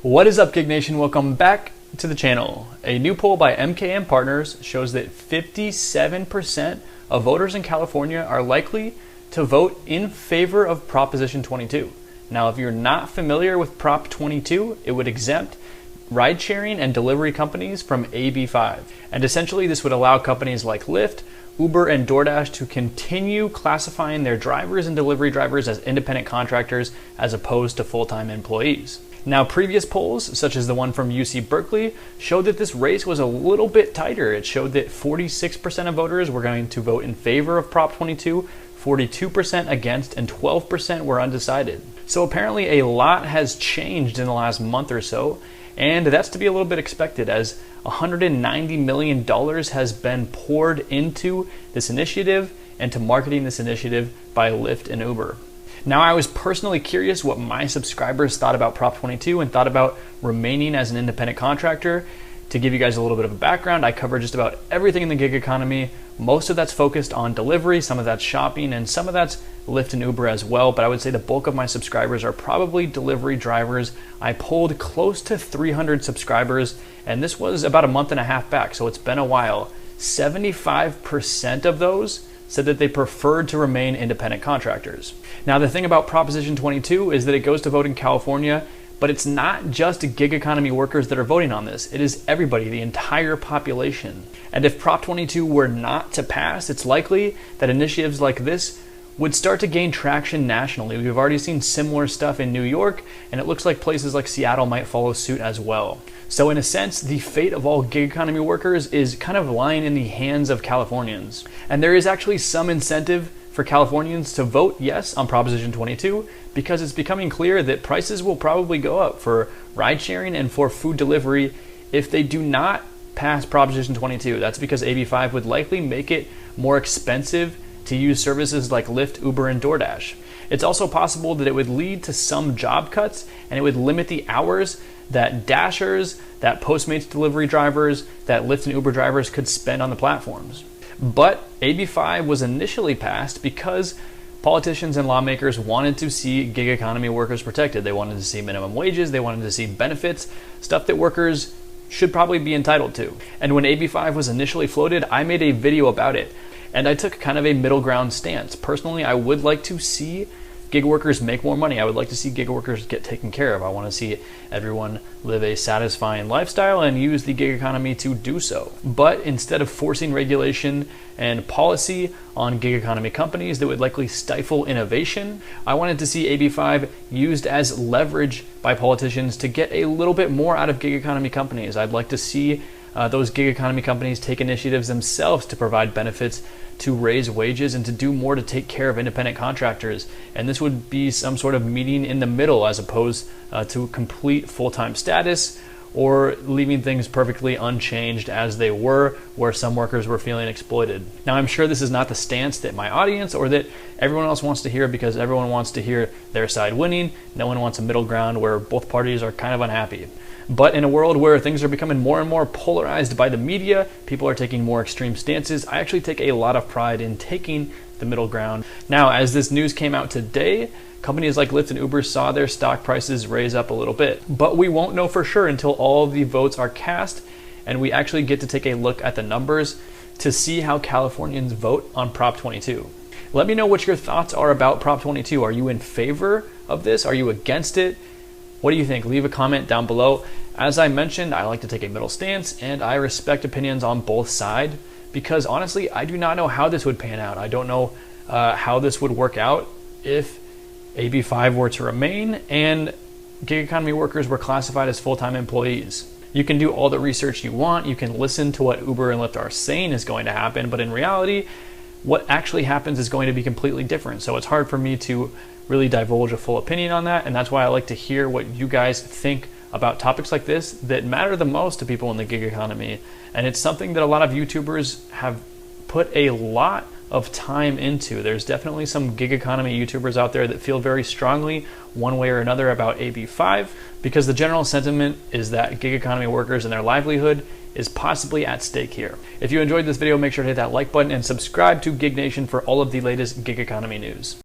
What is up, Gig Nation? Welcome back to the channel. A new poll by MKM Partners shows that 57% of voters in California are likely to vote in favor of Proposition 22. Now, if you're not familiar with Prop 22, it would exempt ride-sharing and delivery companies from AB5. And essentially, this would allow companies like Lyft, Uber, and DoorDash to continue classifying their drivers and delivery drivers as independent contractors as opposed to full-time employees. Now, previous polls, such as the one from UC Berkeley, showed that this race was a little bit tighter. It showed that 46% of voters were going to vote in favor of Prop 22, 42% against, and 12% were undecided. So apparently a lot has changed in the last month or so, and that's to be a little bit expected, as $190 million has been poured into this initiative and to marketing this initiative by Lyft and Uber. Now, I was personally curious what my subscribers thought about Prop 22 and thought about remaining as an independent contractor. To give you guys a little bit of a background, I cover just about everything in the gig economy. Most of that's focused on delivery, some of that's shopping, and some of that's Lyft and Uber as well. But I would say the bulk of my subscribers are probably delivery drivers. I polled close to 300 subscribers, and this was about a month and a half back, so it's been a while. 75% of those said that they preferred to remain independent contractors. Now, the thing about Proposition 22 is that it goes to vote in California, but it's not just gig economy workers that are voting on this. It is everybody, the entire population. And if Prop 22 were not to pass, it's likely that initiatives like this would start to gain traction nationally. We've already seen similar stuff in New York, and it looks like places like Seattle might follow suit as well. So in a sense, the fate of all gig economy workers is kind of lying in the hands of Californians. And there is actually some incentive for Californians to vote yes on Proposition 22 because it's becoming clear that prices will probably go up for ride sharing and for food delivery if they do not pass Proposition 22. That's because AB5 would likely make it more expensive to use services like Lyft, Uber, and DoorDash. It's also possible that it would lead to some job cuts, and it would limit the hours that Dashers, that Postmates delivery drivers, that Lyft and Uber drivers could spend on the platforms. But AB5 was initially passed because politicians and lawmakers wanted to see gig economy workers protected. They wanted to see minimum wages, they wanted to see benefits, stuff that workers should probably be entitled to. And when AB5 was initially floated, I made a video about it. And I took kind of a middle ground stance. Personally, I would like to see gig workers make more money. I would like to see gig workers get taken care of. I want to see everyone live a satisfying lifestyle and use the gig economy to do so. But instead of forcing regulation and policy on gig economy companies that would likely stifle innovation, I wanted to see AB5 used as leverage by politicians to get a little bit more out of gig economy companies. I'd like to see those gig economy companies take initiatives themselves to provide benefits, to raise wages, and to do more to take care of independent contractors. And this would be some sort of meeting in the middle as opposed to complete full-time status or leaving things perfectly unchanged as they were, where some workers were feeling exploited. Now, I'm sure this is not the stance that my audience or that everyone else wants to hear, because everyone wants to hear their side winning. No one wants a middle ground where both parties are kind of unhappy. But in a world where things are becoming more and more polarized by the media, people are taking more extreme stances, I actually take a lot of pride in taking the middle ground. Now, as this news came out today, companies like Lyft and Uber saw their stock prices raise up a little bit. But we won't know for sure until all of the votes are cast and we actually get to take a look at the numbers to see how Californians vote on Prop 22. Let me know what your thoughts are about Prop 22. Are you in favor of this? Are you against it? What do you think? Leave a comment down below. As I mentioned, I like to take a middle stance, and I respect opinions on both sides because honestly, I do not know how this would pan out. I don't know how this would work out if AB5 were to remain and gig economy workers were classified as full-time employees. You can do all the research you want. You can listen to what Uber and Lyft are saying is going to happen, but in reality, what actually happens is going to be completely different. So it's hard for me to really divulge a full opinion on that, and that's why I like to hear what you guys think about topics like this that matter the most to people in the gig economy. And it's something that a lot of YouTubers have put a lot of time into. There's definitely some gig economy YouTubers out there that feel very strongly one way or another about AB5 because the general sentiment is that gig economy workers and their livelihood is possibly at stake here. If you enjoyed this video, make sure to hit that like button and subscribe to Gig Nation for all of the latest gig economy news.